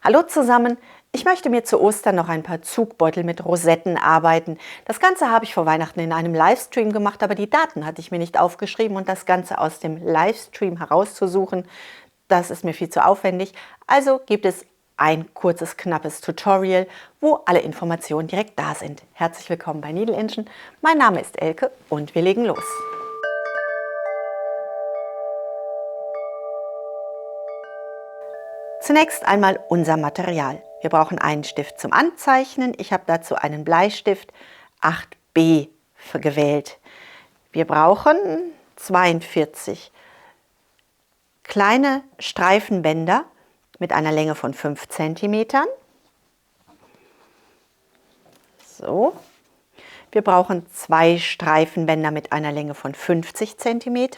Hallo zusammen, ich möchte mir zu Ostern noch ein paar Zugbeutel mit Rosetten arbeiten. Das Ganze habe ich vor Weihnachten in einem Livestream gemacht, aber die Daten hatte ich mir nicht aufgeschrieben und das Ganze aus dem Livestream herauszusuchen, das ist mir viel zu aufwendig. Also gibt es ein kurzes, knappes Tutorial, wo alle Informationen direkt da sind. Herzlich willkommen bei Needle Engine. Mein Name ist Elke und wir legen los. Zunächst einmal unser Material. Wir brauchen einen Stift zum Anzeichnen. Ich habe dazu einen Bleistift 8B gewählt. Wir brauchen 42 kleine Streifenbänder mit einer Länge von 5 cm. So. Wir brauchen 2 Streifenbänder mit einer Länge von 50 cm.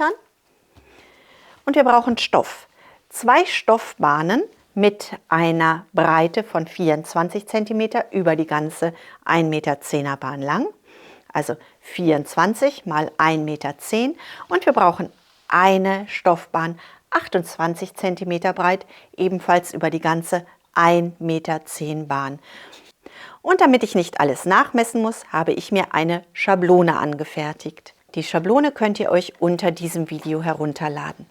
Und wir brauchen Stoff. 2 Stoffbahnen mit einer Breite von 24 cm über die ganze 1,10 m Bahn lang. Also 24 mal 1,10 m. Und wir brauchen eine Stoffbahn 28 cm breit, ebenfalls über die ganze 1,10 m Bahn. Und damit ich nicht alles nachmessen muss, habe ich mir eine Schablone angefertigt. Die Schablone könnt ihr euch unter diesem Video herunterladen.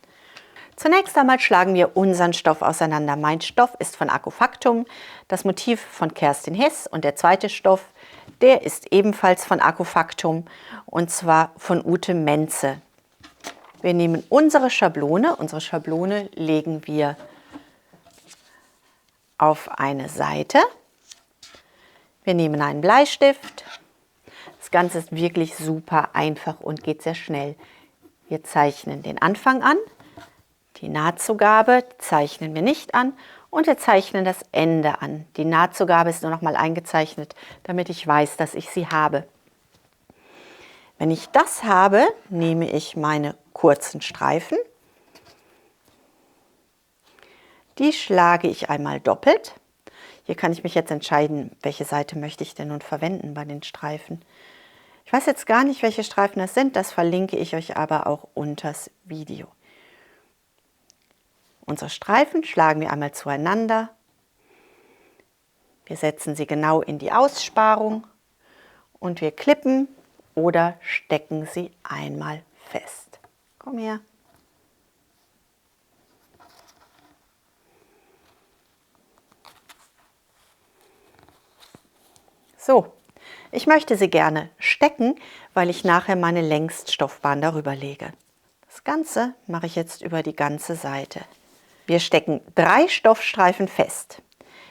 Zunächst einmal schlagen wir unseren Stoff auseinander. Mein Stoff ist von Akkufaktum, das Motiv von Kerstin Hess und der zweite Stoff, der ist ebenfalls von Akkufaktum und zwar von Ute Menze. Wir nehmen unsere Schablone legen wir auf eine Seite. Wir nehmen einen Bleistift. Das Ganze ist wirklich super einfach und geht sehr schnell. Wir zeichnen den Anfang an. Die Nahtzugabe zeichnen wir nicht an und wir zeichnen das Ende an. Die Nahtzugabe ist nur noch mal eingezeichnet, damit ich weiß, dass ich sie habe. Wenn ich das habe, nehme ich meine kurzen Streifen. Die schlage ich einmal doppelt. Hier kann ich mich jetzt entscheiden, welche Seite möchte ich denn nun verwenden bei den Streifen. Ich weiß jetzt gar nicht, welche Streifen das sind, das verlinke ich euch aber auch unters Video. Unsere Streifen schlagen wir einmal zueinander. Wir setzen sie genau in die Aussparung und wir klippen oder stecken sie einmal fest. Komm her. So, ich möchte sie gerne stecken, weil ich nachher meine Längsstoffbahn darüber lege. Das Ganze mache ich jetzt über die ganze Seite. Wir stecken 3 Stoffstreifen fest.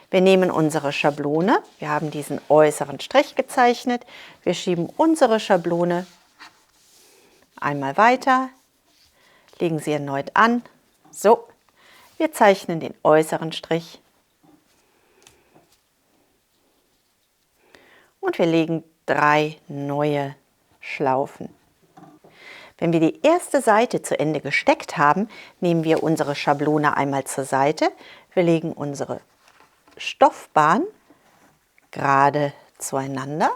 Wir nehmen unsere Schablone, wir haben diesen äußeren Strich gezeichnet, wir schieben unsere Schablone einmal weiter, legen sie erneut an. So, wir zeichnen den äußeren Strich und wir legen 3 neue Schlaufen. Wenn wir die erste Seite zu Ende gesteckt haben, nehmen wir unsere Schablone einmal zur Seite. Wir legen unsere Stoffbahn gerade zueinander.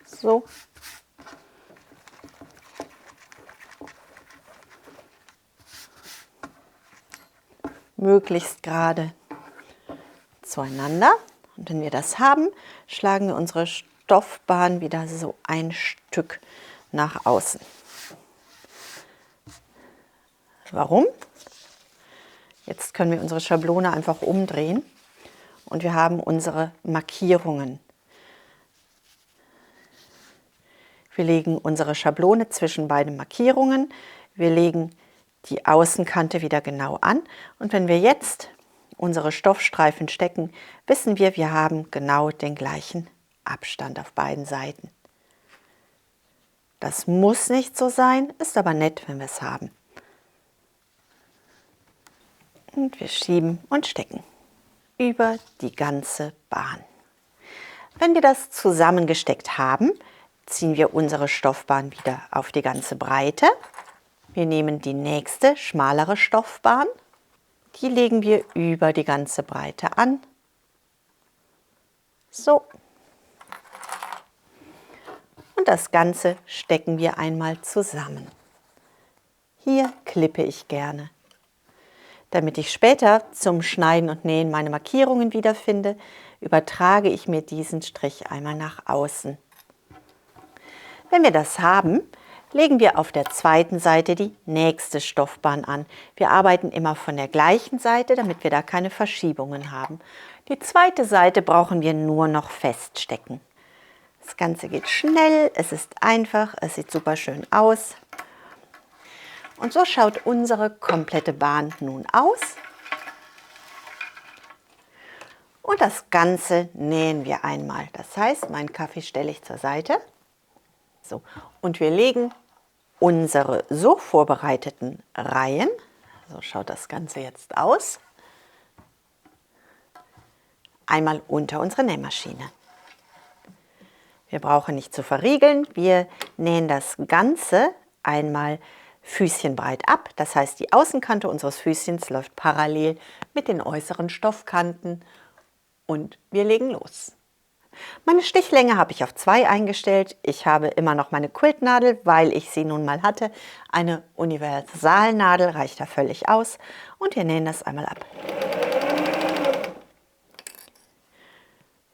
So. Möglichst gerade zueinander. Und wenn wir das haben, schlagen wir unsere Stoffbahn wieder so ein Stück nach außen. Warum? Jetzt können wir unsere Schablone einfach umdrehen und wir haben unsere Markierungen. Wir legen unsere Schablone zwischen beiden Markierungen, wir legen die Außenkante wieder genau an und wenn wir jetzt unsere Stoffstreifen stecken, wissen wir, wir haben genau den gleichen Abstand auf beiden Seiten. Das muss nicht so sein, ist aber nett, wenn wir es haben. Und wir schieben und stecken über die ganze Bahn. Wenn wir das zusammengesteckt haben, ziehen wir unsere Stoffbahn wieder auf die ganze Breite. Wir nehmen die nächste, schmalere Stoffbahn. Die legen wir über die ganze Breite an. So. Und das Ganze stecken wir einmal zusammen. Hier klippe ich gerne. Damit ich später zum Schneiden und Nähen meine Markierungen wiederfinde, übertrage ich mir diesen Strich einmal nach außen. Wenn wir das haben, legen wir auf der zweiten Seite die nächste Stoffbahn an. Wir arbeiten immer von der gleichen Seite, damit wir da keine Verschiebungen haben. Die zweite Seite brauchen wir nur noch feststecken. Das Ganze geht schnell, es ist einfach, es sieht super schön aus. Und so schaut unsere komplette Bahn nun aus. Und das Ganze nähen wir einmal. Das heißt, meinen Kaffee stelle ich zur Seite. So, und wir legen unsere so vorbereiteten Reihen, so schaut das Ganze jetzt aus, einmal unter unsere Nähmaschine. Wir brauchen nicht zu verriegeln, wir nähen das Ganze einmal füßchenbreit ab. Das heißt, die Außenkante unseres Füßchens läuft parallel mit den äußeren Stoffkanten und wir legen los. Meine Stichlänge habe ich auf 2 eingestellt. Ich habe immer noch meine Quiltnadel, weil ich sie nun mal hatte. Eine Universalnadel reicht da völlig aus. Und wir nähen das einmal ab.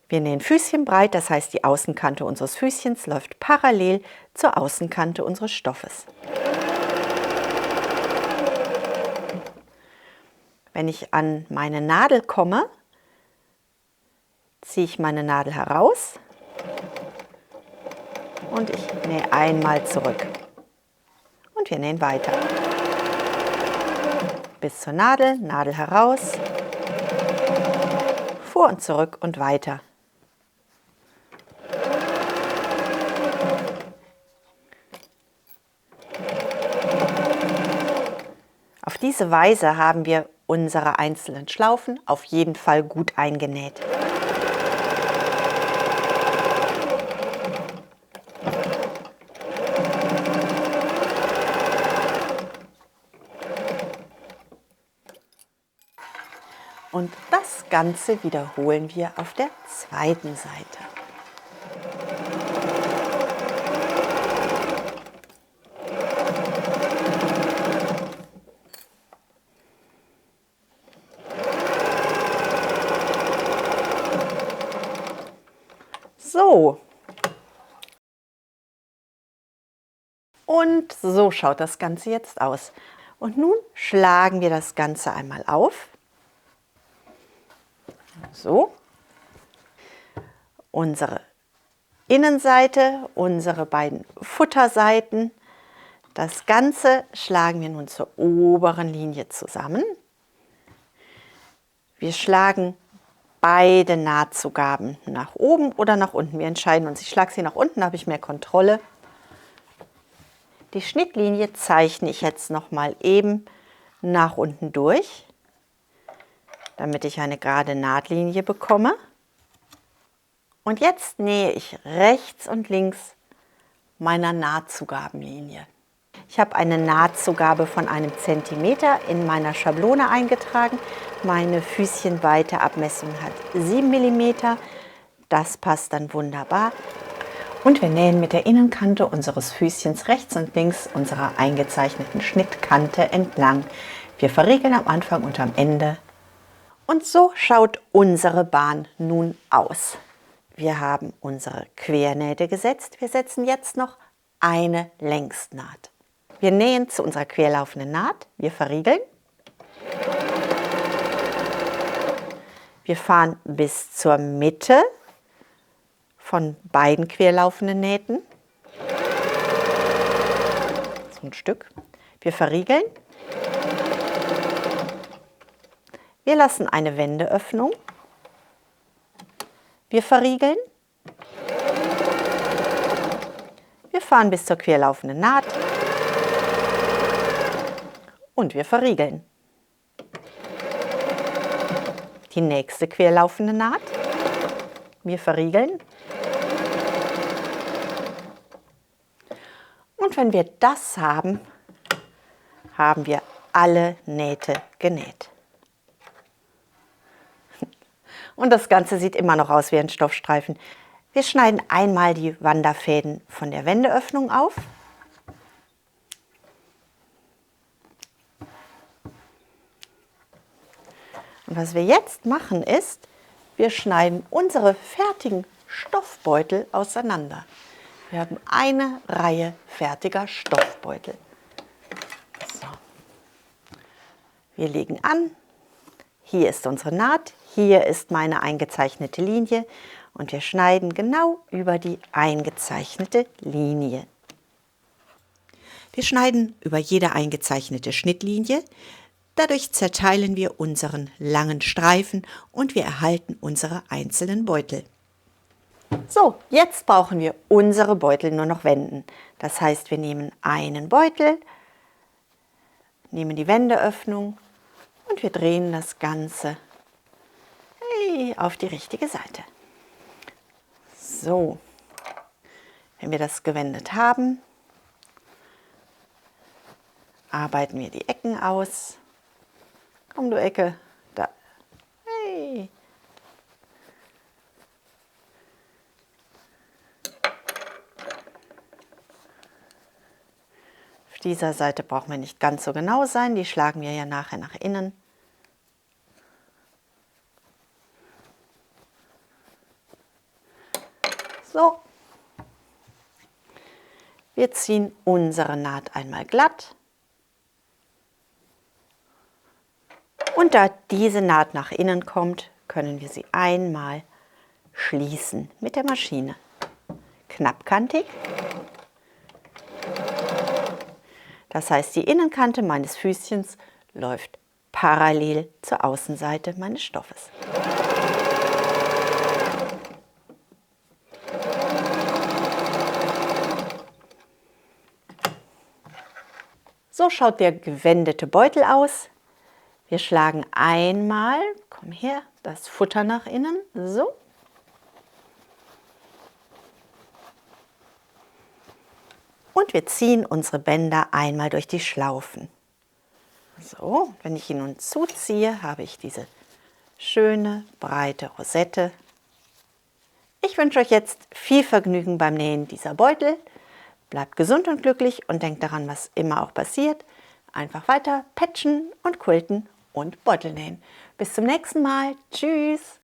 Wir nähen füßchenbreit, das heißt, die Außenkante unseres Füßchens läuft parallel zur Außenkante unseres Stoffes. Wenn ich an meine Nadel komme, ziehe ich meine Nadel heraus und ich nähe einmal zurück. Und wir nähen weiter. Bis zur Nadel, Nadel heraus, vor und zurück und weiter. Auf diese Weise haben wir unsere einzelnen Schlaufen auf jeden Fall gut eingenäht. Und das Ganze wiederholen wir auf der zweiten Seite. So. Und so schaut das Ganze jetzt aus. Und nun schlagen wir das Ganze einmal auf. So, unsere Innenseite, unsere beiden Futterseiten. Das Ganze schlagen wir nun zur oberen Linie zusammen. Wir schlagen beide Nahtzugaben nach oben oder nach unten. Wir entscheiden uns. Ich schlage sie nach unten, da habe ich mehr Kontrolle. Die Schnittlinie zeichne ich jetzt noch mal eben nach unten durch, damit ich eine gerade Nahtlinie bekomme. Und jetzt nähe ich rechts und links meiner Nahtzugabenlinie. Ich habe eine Nahtzugabe von 1 Zentimeter in meiner Schablone eingetragen. Meine Füßchenweite-Abmessung hat 7 mm. Das passt dann wunderbar. Und wir nähen mit der Innenkante unseres Füßchens rechts und links unserer eingezeichneten Schnittkante entlang. Wir verriegeln am Anfang und am Ende. Und so schaut unsere Bahn nun aus. Wir haben unsere Quernähte gesetzt. Wir setzen jetzt noch eine Längsnaht. Wir nähen zu unserer querlaufenden Naht. Wir verriegeln. Wir fahren bis zur Mitte von beiden querlaufenden Nähten. So ein Stück. Wir verriegeln. Wir lassen eine Wendeöffnung. Wir verriegeln. Wir fahren bis zur querlaufenden Naht. Und wir verriegeln. Die nächste querlaufende Naht. Wir verriegeln. Und wenn wir das haben, haben wir alle Nähte genäht. Und das Ganze sieht immer noch aus wie ein Stoffstreifen. Wir schneiden einmal die Wanderfäden von der Wendeöffnung auf. Und was wir jetzt machen ist, wir schneiden unsere fertigen Stoffbeutel auseinander. Wir haben eine Reihe fertiger Stoffbeutel. So. Wir legen an. Hier ist unsere Naht, hier ist meine eingezeichnete Linie und wir schneiden genau über die eingezeichnete Linie. Wir schneiden über jede eingezeichnete Schnittlinie. Dadurch zerteilen wir unseren langen Streifen und wir erhalten unsere einzelnen Beutel. So, jetzt brauchen wir unsere Beutel nur noch wenden. Das heißt, wir nehmen einen Beutel, nehmen die Wendeöffnung und wir drehen das Ganze auf die richtige Seite. So, wenn wir das gewendet haben, arbeiten wir die Ecken aus. Komm, du Ecke, da. Hey. Auf dieser Seite brauchen wir nicht ganz so genau sein, die schlagen wir ja nachher nach innen. So. Wir ziehen unsere Naht einmal glatt. Und da diese Naht nach innen kommt, können wir sie einmal schließen mit der Maschine. Knappkantig. Das heißt, die Innenkante meines Füßchens läuft parallel zur Außenseite meines Stoffes. So schaut der gewendete Beutel aus. Wir schlagen einmal, komm her, das Futter nach innen, so. Und wir ziehen unsere Bänder einmal durch die Schlaufen. So, wenn ich ihn nun zuziehe, habe ich diese schöne, breite Rosette. Ich wünsche euch jetzt viel Vergnügen beim Nähen dieser Beutel. Bleibt gesund und glücklich und denkt daran, was immer auch passiert. Einfach weiter patchen und quilten und Beutel nähen. Bis zum nächsten Mal. Tschüss!